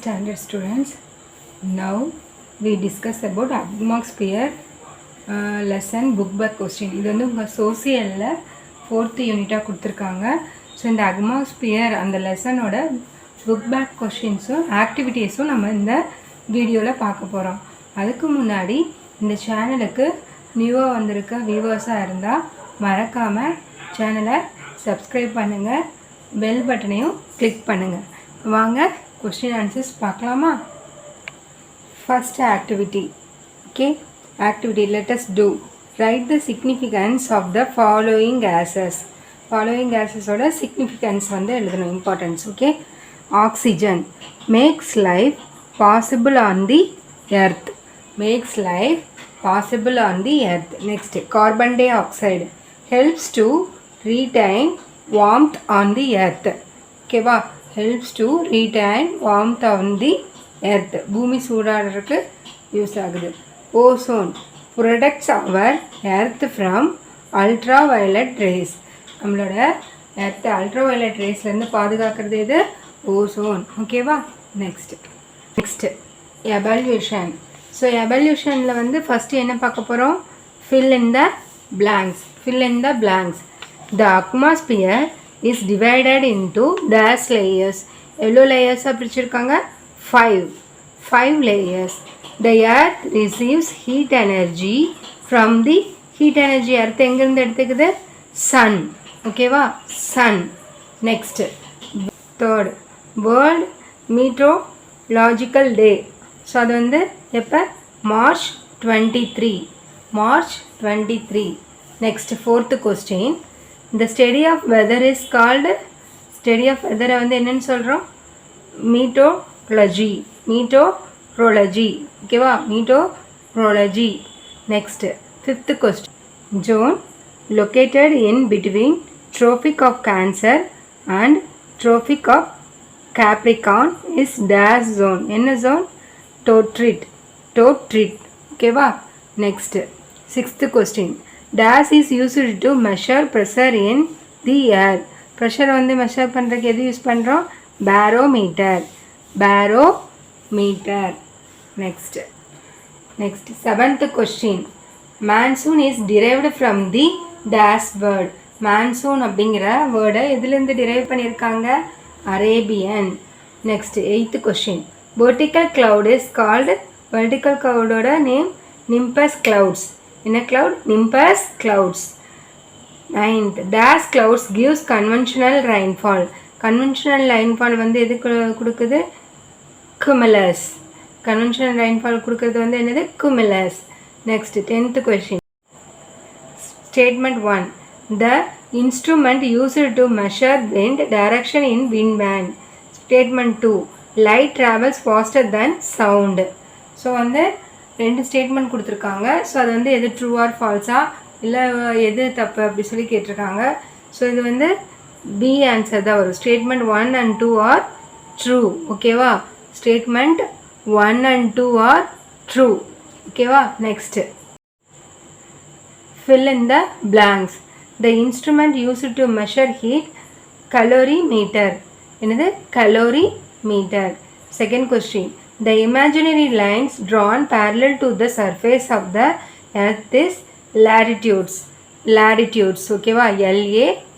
standard students. Now we discuss about atmosphere lesson book back question. இது வந்து உங்கள் சோசியலில் 4th யூனிட்டாக கொடுத்துருக்காங்க. ஸோ இந்த அட்மாஸ்பியர் அந்த லெசனோட புக் பேக் கொஷின்ஸும் ஆக்டிவிட்டீஸும் நம்ம இந்த வீடியோவில் பார்க்க போகிறோம். அதுக்கு முன்னாடி இந்த சேனலுக்கு நியூவாக வந்திருக்க வியூவர்ஸாக இருந்தால் மறக்காமல் சேனலை சப்ஸ்கிரைப் பண்ணுங்கள், பெல் பட்டனையும் கிளிக் பண்ணுங்கள். வாங்க கொஸ்டின் ஆன்சர்ஸ் பார்க்கலாமா? First activity. Okay, activity let us do. Write the significance of the following gases. Following gases oda significance வந்து எழுதணும், importance. Okay, oxygen makes life possible on the earth. Makes life possible on the earth. Next, carbon dioxide helps to retain warmth on the earth. Okay va, helps to retain warmth on the earth. பூமி சூடாகிறதுக்கு use ஆகுது. Ozone protects our earth from ultraviolet rays. நம்மளோட earth ultraviolet ரேஸ்லேருந்து பாதுகாக்கிறது இது ozone. ஓகேவா? Next evolution. So எவல்யூஷனில் வந்து first என்ன பார்க்க போகிறோம்? Fill in the blanks. The atmosphere is divided into dash layers. எவ்வளோ லேயர்ஸாக பிரிச்சுருக்காங்க? 5 layers. The earth receives heat energy from the heat energy. earth எங்கிருந்து எடுத்துக்குது? sun. ஓகேவா? sun. next, third, world meteorological day. So அது வந்து எப்போ? March 23. next, fourth question. The study of weather is called, study of weather வந்து என்னன்னு சொல்கிறோம்? meteorology. ஓகேவா? meteorology. next, fifth question. Zone located in between Tropic of Cancer and Tropic of Capricorn is dash zone. என்ன zone? Totrit. ஓகேவா? next, sixth question. Dash is used to measure pressure in the air. pressure வந்து measure பண்ணுறதுக்கு எது use பண்ணுறோம்? barometer. next, seventh question. Monsoon is derived from the dash word. monsoon அப்படிங்கிற வேர்டை எதுலேருந்து derive பண்ணியிருக்காங்க? Arabian. next, eighth question. vertical cloud is called, vertical cloudோட name nimbus clouds. என்ன cloud? nimbus clouds. ninth, dash clouds gives conventional rainfall. conventional rainfall வந்து எது கொடுக்குது? cumulus. conventional rainfall கொடுக்கிறது வந்து என்னது? cumulus. next, 10th question. statement 1. the instrument used to measure wind direction in wind band. statement 2. light travels faster than sound. So வந்து ரெண்டு statement கொடுத்துருக்காங்க. So அது வந்து எது ட்ரூ ஆர் ஃபால்ஸா இல்லை எது தப்பு அப்படி சொல்லி கேட்டிருக்காங்க. ஸோ இது வந்து பி ஆன்சர் தான் வரும். Statement 1 and 2 are true. ஓகேவா? Statement 1 and 2 are true. ஓகேவா? Next, fill in the blanks. the instrument used to measure heat, calorimeter. என்னது? calorimeter. second question. the imaginary lines drawn parallel to the surface of the earth is latitudes. ஓகேவா? LATITUDES.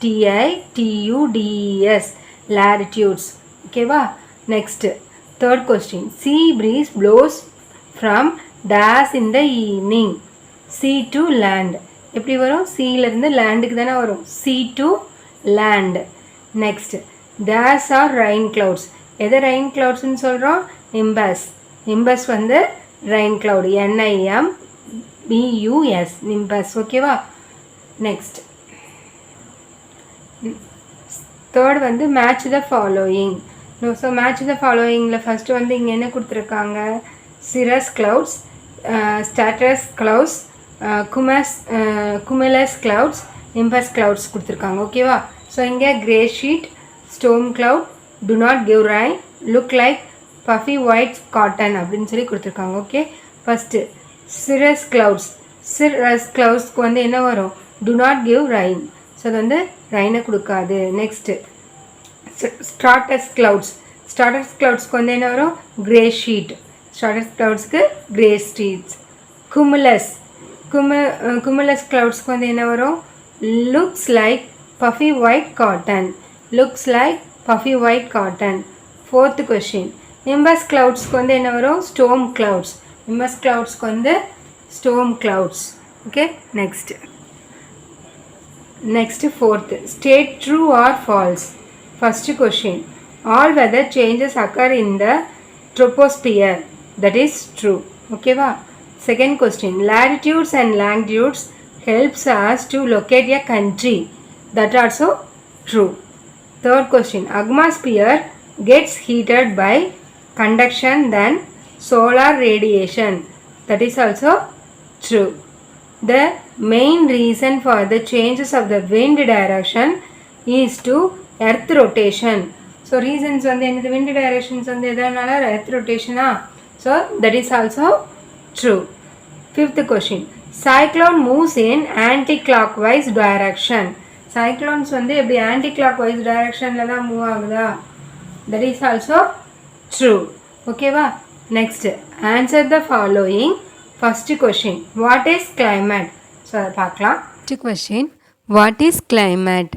latitudes. ஓகேவா? next, third question. sea breeze blows from dash in the evening. sea to land. எப்படி வரும்? சீலேருந்து லேண்டுக்கு தானே வரும். sea to land. next, dash are rain clouds. எதை rain cloudsன்னு சொல்கிறோம்? nimbus வந்து rain cloud. NIMBUS. nimbus. ஓகேவா? next, third வந்து match the following. ஸோ மேட்ச் த ஃபாலோயிங்கில் ஃபஸ்ட்டு வந்து இங்கே என்ன கொடுத்துருக்காங்க? cirrus clouds, stratus clouds, cumulus clouds, nimbus clouds கொடுத்துருக்காங்க. ஓகேவா? ஸோ இங்கே grey sheet, storm cloud, do not give rain, look like puffy white cotton அப்படின்னு சொல்லி கொடுத்துருக்காங்க. ஓகே, ஃபஸ்ட்டு cirrus cloudsக்கு வந்து என்ன வரும்? do not give rain. So அது வந்து ரெயினை கொடுக்காது. Next stratus clouds. Stratus cloudsக்கு வந்து என்ன வரும்? Grey sheet. Stratus cloudsக்கு grey sheets. Cumulus. Cumulus cloudsக்கு வந்து என்ன வரும்? Looks like puffy white cotton. Looks like puffy white cotton. Fourth question. Nimbus cloudsக்கு வந்து என்ன வரும்? Storm clouds. Nimbus cloudsக்கு வந்து storm clouds. Okay, next. Next, fourth. State true or false. First question. All weather changes occur in the troposphere. That is true. Okay va? Second question. Latitudes and longitudes helps us to locate a country. That also true. Third question. Atmosphere gets heated by conduction than solar radiation. That is also true. The main reason for the changes of the wind direction is to earth rotation. So reasons வந்து என்னது? wind directions வந்து எதனால? earth rotation. So that is also true. Fifth question. Cyclone moves in anti-clockwise direction. Cyclones வந்து எப்படி anti-clockwise directionல தான் move ஆகுதா? That is also true. Okay va? Next, answer the following. First question. What is climate? So பார்க்கலாம். First question. What is climate?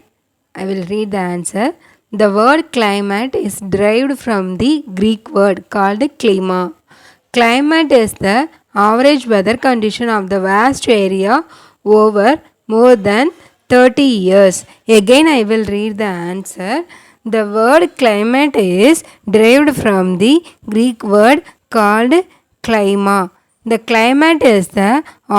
I will read the answer. The word climate is derived from the Greek word called klima. Climate is the average weather condition of the vast area over more than 30 years. Again I will read the answer. The word climate is derived from the Greek word called klima. The climate is the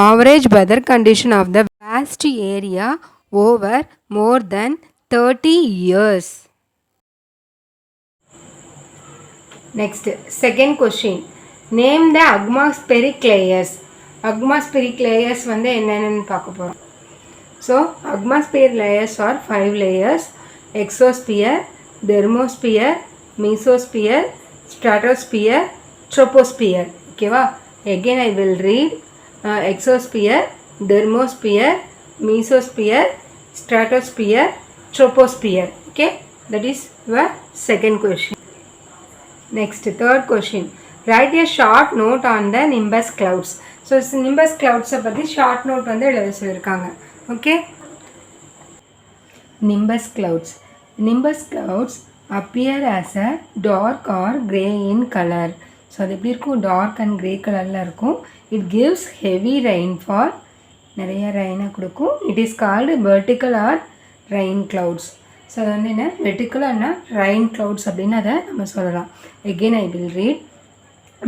average weather condition of the vast area over more than 30 years. Next, second question. Name the atmospheric layers. Atmospheric layers வந்து என்னன்னு பார்க்க போறோம். So, atmospheric layers are 5 layers. Exosphere, thermosphere, mesosphere, stratosphere, troposphere. Okay va? Again I will read. Exosphere, thermosphere, mesosphere, stratosphere, troposphere. Okay, that is the second question. Next, third question. Write a short note on the nimbus clouds. So nimbus clouds பத்தி short note வந்து எழுத சொல்லிருக்காங்க. Okay, nimbus clouds. Nimbus clouds appear as a dark or grey in color. So அது எப்படி இருக்கும்? dark and grey கலரில் இருக்கும். It gives heavy rainfall. நிறைய ரெயினை கொடுக்கும். It is called vertical or rain clouds. So அது வந்து என்ன? vertical or rain clouds அப்படின்னு அதை நம்ம சொல்லலாம். Again I will read.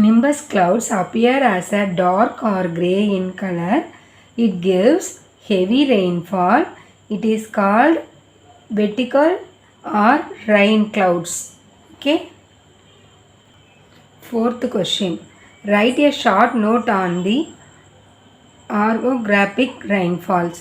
Nimbus clouds appear as a dark or grey in color. It gives heavy rainfall. It is called vertical or rain clouds. Okay. Fourth question. Write a short note on the orographic rainfalls.